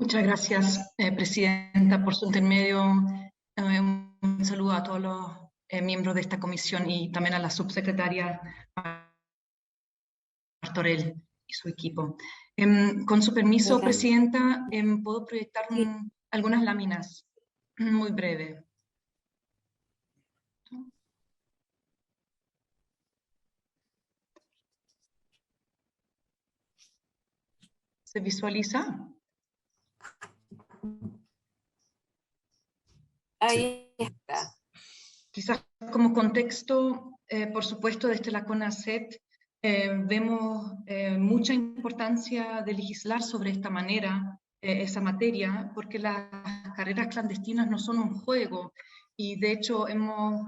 Muchas gracias, Presidenta, por su intermedio. Un saludo a todos los miembros de esta comisión y también a la subsecretaria Martorell y su equipo. Con su permiso, Presidenta, puedo proyectar algunas láminas muy breves. ¿Se visualiza? Ahí está. Quizás como contexto, por supuesto, desde la CONACET vemos mucha importancia de legislar sobre esta manera, esa materia, porque las carreras clandestinas no son un juego, y de hecho hemos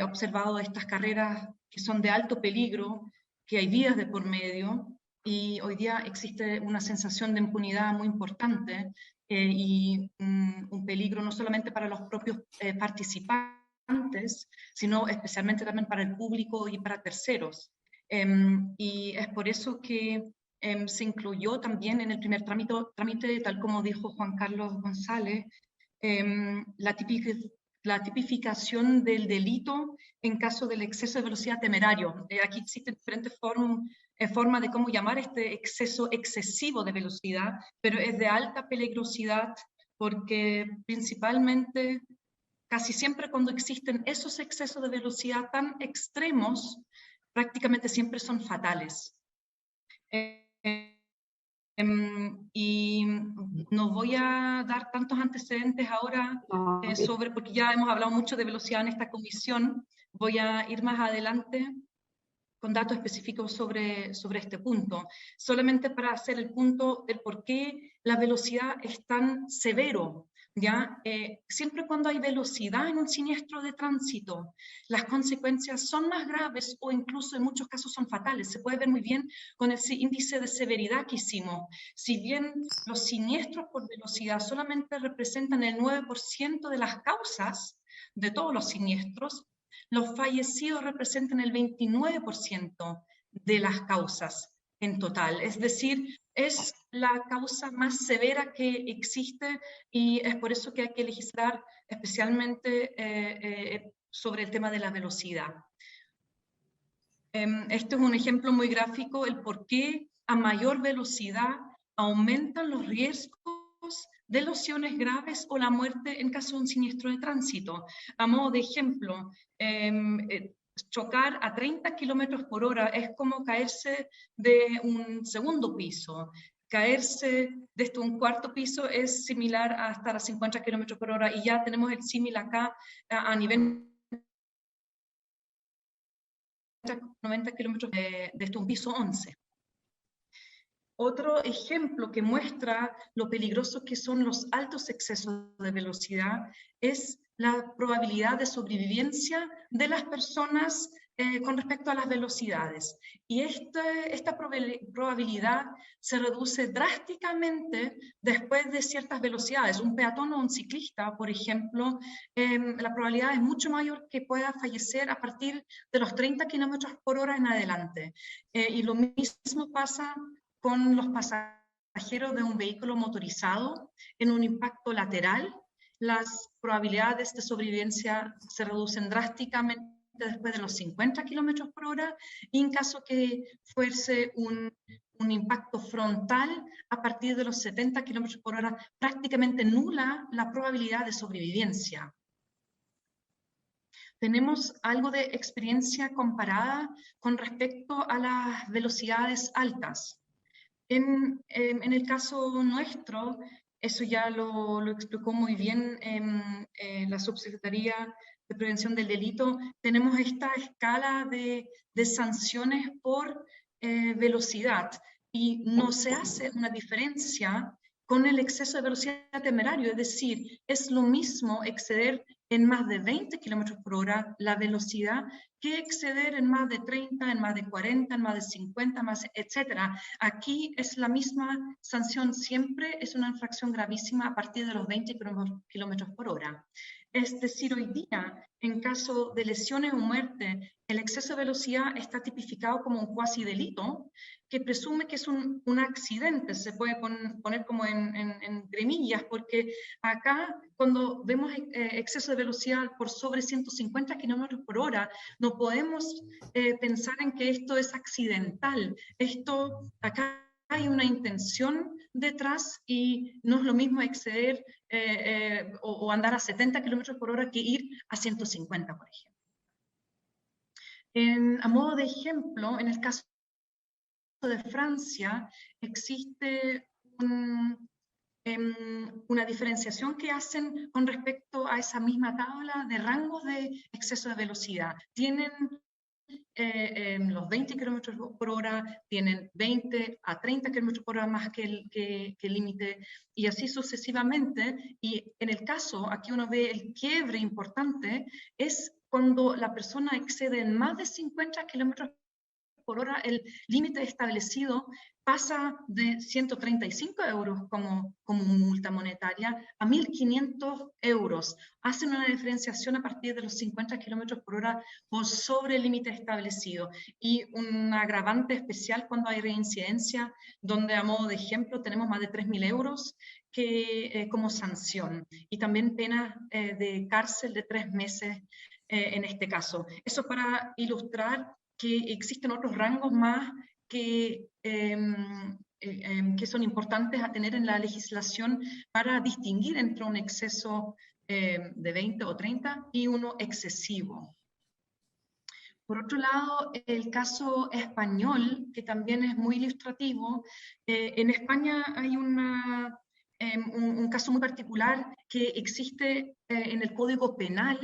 observado estas carreras que son de alto peligro, que hay vidas de por medio, y hoy día existe una sensación de impunidad muy importante y un peligro no solamente para los propios participantes, sino especialmente también para el público y para terceros. Y es por eso que se incluyó también en el primer trámite, tal como dijo Juan Carlos González, la tipificación del delito en caso del exceso de velocidad temerario. Aquí existen diferentes formas de cómo llamar este exceso excesivo de velocidad, pero es de alta peligrosidad porque principalmente, casi siempre cuando existen esos excesos de velocidad tan extremos, prácticamente siempre son fatales. Y no voy a dar tantos antecedentes ahora porque ya hemos hablado mucho de velocidad en esta comisión. Voy a ir más adelante con datos específicos sobre este punto, solamente para hacer el punto del por qué la velocidad es tan severo. ¿Ya? Siempre cuando hay velocidad en un siniestro de tránsito, las consecuencias son más graves o incluso en muchos casos son fatales. Se puede ver muy bien con el índice de severidad que hicimos. Si bien los siniestros por velocidad solamente representan el 9% de las causas de todos los siniestros, los fallecidos representan el 29% de las causas en total. Es decir, es la causa más severa que existe y es por eso que hay que legislar especialmente sobre el tema de la velocidad. Este es un ejemplo muy gráfico, el por qué a mayor velocidad aumentan los riesgos de lesiones graves o la muerte en caso de un siniestro de tránsito. A modo de ejemplo, chocar a 30 kilómetros por hora es como caerse de un segundo piso. Caerse desde un cuarto piso es similar a estar a 50 kilómetros por hora, y ya tenemos el símil acá a nivel 90 kilómetros desde un piso 11. Otro ejemplo que muestra lo peligrosos que son los altos excesos de velocidad es la probabilidad de sobrevivencia de las personas con respecto a las velocidades. Y esta probabilidad se reduce drásticamente después de ciertas velocidades. Un peatón o un ciclista, por ejemplo, la probabilidad es mucho mayor que pueda fallecer a partir de los 30 kilómetros por hora en adelante. Y lo mismo pasa con los pasajeros de un vehículo motorizado en un impacto lateral. Las probabilidades de sobrevivencia se reducen drásticamente después de los 50 kilómetros por hora, y en caso que fuese un impacto frontal a partir de los 70 kilómetros por hora, prácticamente nula la probabilidad de sobrevivencia. Tenemos algo de experiencia comparada con respecto a las velocidades altas. En el caso nuestro, eso ya lo explicó muy bien la Subsecretaría de Prevención del Delito, tenemos esta escala de sanciones por velocidad, y no se hace una diferencia con el exceso de velocidad temerario, es decir, es lo mismo exceder en más de 20 kilómetros por hora la velocidad que exceder en más de 30, en más de 40, en más de 50, más, etcétera. Aquí es la misma sanción siempre, es una infracción gravísima a partir de los 20 kilómetros por hora. Es decir, hoy día, en caso de lesiones o muerte, el exceso de velocidad está tipificado como un cuasi delito, que presume que es un accidente, se puede poner como en gremillas, porque acá cuando vemos exceso de velocidad por sobre 150 kilómetros por hora, no podemos pensar en que esto es accidental. Acá hay una intención detrás y no es lo mismo exceder o andar a 70 kilómetros por hora que ir a 150, por ejemplo. A modo de ejemplo, en el caso de Francia, existe una diferenciación que hacen con respecto a esa misma tabla de rangos de exceso de velocidad. Tienen los 20 kilómetros por hora, tienen 20 a 30 kilómetros por hora más que el límite, y así sucesivamente. Y en el caso, aquí uno ve el quiebre importante, es cuando la persona excede en más de 50 kilómetros por hora el límite establecido, pasa de 135 euros como multa monetaria a 1.500 euros. Hacen una diferenciación a partir de los 50 kilómetros por hora por sobre el límite establecido. Y un agravante especial cuando hay reincidencia, donde a modo de ejemplo tenemos más de 3.000 euros como sanción. Y también pena de cárcel de 3 meses en este caso. Eso para ilustrar que existen otros rangos más que son importantes a tener en la legislación para distinguir entre un exceso de 20 o 30 y uno excesivo. Por otro lado, el caso español, que también es muy ilustrativo, en España hay un caso muy particular que existe en el Código Penal,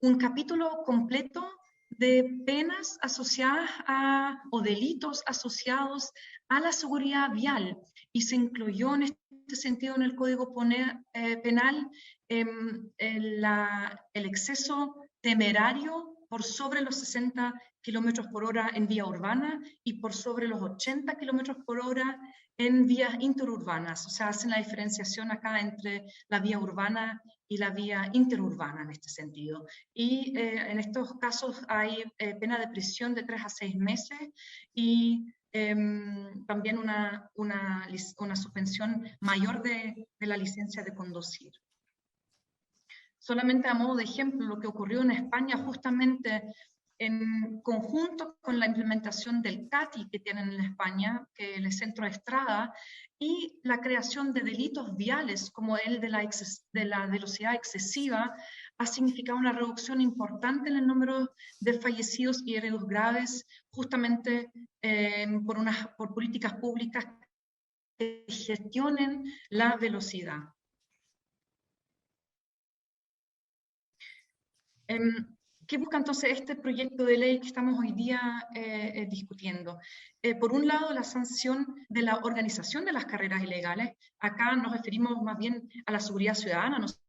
un capítulo completo de penas asociadas o delitos asociados a la seguridad vial, y se incluyó en este sentido en el Código Penal el exceso temerario por sobre los 60 kilómetros por hora en vía urbana y por sobre los 80 kilómetros por hora en vías interurbanas. O sea, hacen la diferenciación acá entre la vía urbana y la vía interurbana en este sentido. Y en estos casos hay pena de prisión de 3 a 6 meses y también una suspensión mayor de la licencia de conducir. Solamente a modo de ejemplo, lo que ocurrió en España justamente en conjunto con la implementación del CATI que tienen en España, que es el Centro de Estrada, y la creación de delitos viales como el de la velocidad excesiva, ha significado una reducción importante en el número de fallecidos y heridos graves, justamente por políticas públicas que gestionen la velocidad. ¿Qué busca entonces este proyecto de ley que estamos hoy día discutiendo? Por un lado, la sanción de la organización de las carreras ilegales. Acá nos referimos más bien a la seguridad ciudadana, ¿no es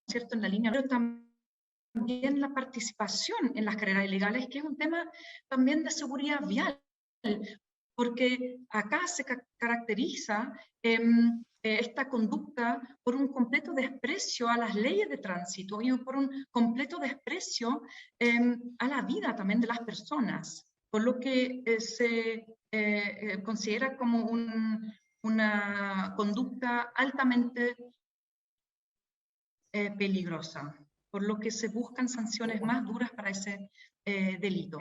cierto?, en la línea, pero también la participación en las carreras ilegales, que es un tema también de seguridad vial, porque acá se caracteriza esta conducta por un completo desprecio a las leyes de tránsito y por un completo desprecio a la vida también de las personas, por lo que se considera como una conducta altamente peligrosa, por lo que se buscan sanciones más duras para ese delito.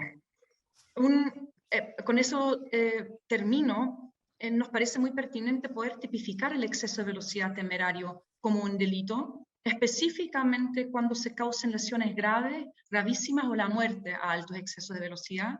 Con eso termino. Nos parece muy pertinente poder tipificar el exceso de velocidad temerario como un delito, específicamente cuando se causen lesiones graves, gravísimas o la muerte a altos excesos de velocidad.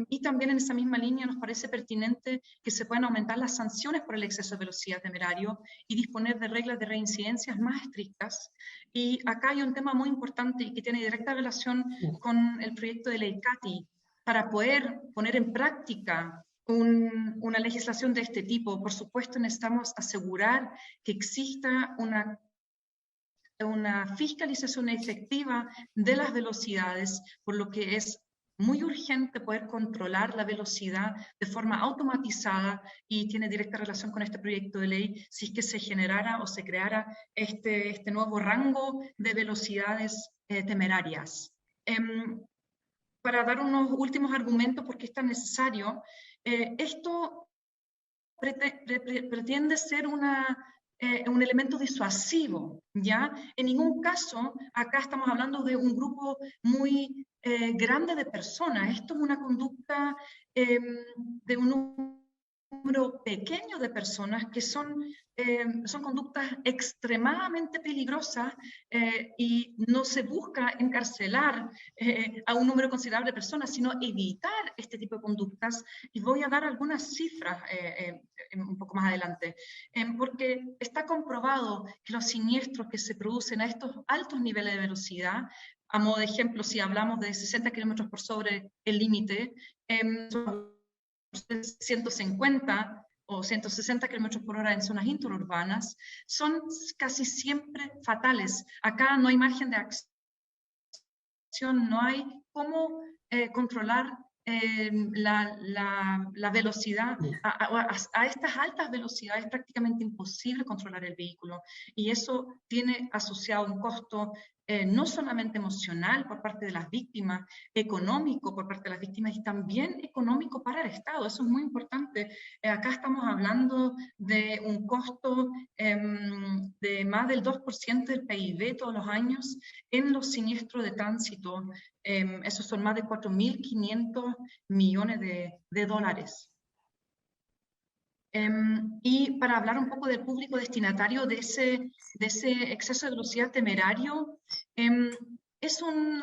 Y también en esa misma línea nos parece pertinente que se puedan aumentar las sanciones por el exceso de velocidad temerario y disponer de reglas de reincidencias más estrictas. Y acá hay un tema muy importante y que tiene directa relación con el proyecto de ley CATI, para poder poner en práctica una legislación de este tipo. Por supuesto, necesitamos asegurar que exista una fiscalización efectiva de las velocidades, por lo que es muy urgente poder controlar la velocidad de forma automatizada y tiene directa relación con este proyecto de ley si es que se generara o se creara este nuevo rango de velocidades temerarias. Para dar unos últimos argumentos por qué es tan necesario, esto pretende ser un elemento disuasivo, ¿ya? En ningún caso, acá estamos hablando de un grupo muy grande de personas. Esto es una conducta de un número pequeño de personas que son conductas extremadamente peligrosas y no se busca encarcelar a un número considerable de personas, sino evitar este tipo de conductas. Y voy a dar algunas cifras un poco más adelante, porque está comprobado que los siniestros que se producen a estos altos niveles de velocidad, a modo de ejemplo, si hablamos de 60 kilómetros por sobre el límite, 150 o 160 kilómetros por hora en zonas interurbanas, son casi siempre fatales. Acá no hay margen de acción, no hay cómo controlar la velocidad. A estas altas velocidades es prácticamente imposible controlar el vehículo, y eso tiene asociado un costo no solamente emocional por parte de las víctimas, económico por parte de las víctimas y también económico para el Estado. Eso es muy importante. Acá estamos hablando de un costo de más del 2% del PIB todos los años en los siniestros de tránsito. Esos son más de 4.500 millones de dólares. Y para hablar un poco del público destinatario de ese exceso de velocidad temerario, es un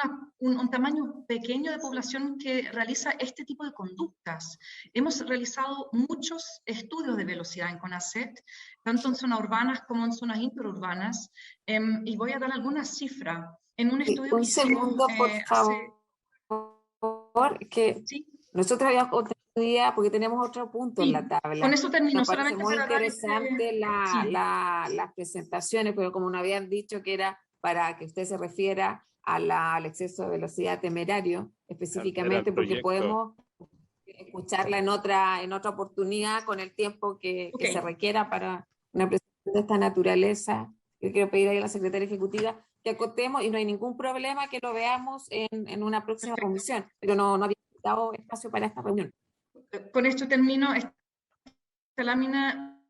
tamaño pequeño de población que realiza este tipo de conductas. Hemos realizado muchos estudios de velocidad en CONACYT, tanto en zonas urbanas como en zonas interurbanas, y voy a dar algunas cifras. En un estudio Un que hicimos segundo, por favor, que ¿sí? nosotros habíamos otra idea porque tenemos otro punto en la tabla. Con eso termino. Nos parece solamente muy para dar interesante las presentaciones, pero como nos habían dicho que era para que usted se refiera al exceso de velocidad temerario, específicamente porque podemos escucharla en otra oportunidad con el tiempo que se requiera para una presentación de esta naturaleza. Yo quiero pedir a la secretaria ejecutiva que acotemos, y no hay ningún problema que lo veamos en una próxima comisión, pero no había dado espacio para esta reunión. Con esto termino. Esta lámina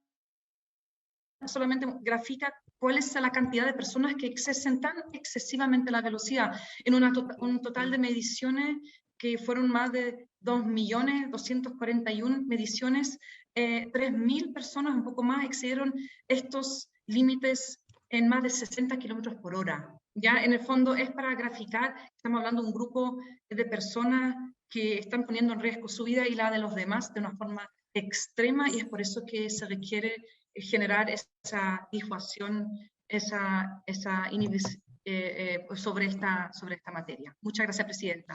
solamente grafica cuál es la cantidad de personas que exceden tan excesivamente la velocidad. En un total de mediciones que fueron más de 2.241.000 mediciones, 3.000 personas, un poco más, excedieron estos límites en más de 60 kilómetros por hora. Ya en el fondo es para graficar, estamos hablando de un grupo de personas que están poniendo en riesgo su vida y la de los demás de una forma extrema, y es por eso que se requiere generar esa disuasión, esa inhibición sobre esta materia. Muchas gracias, Presidenta.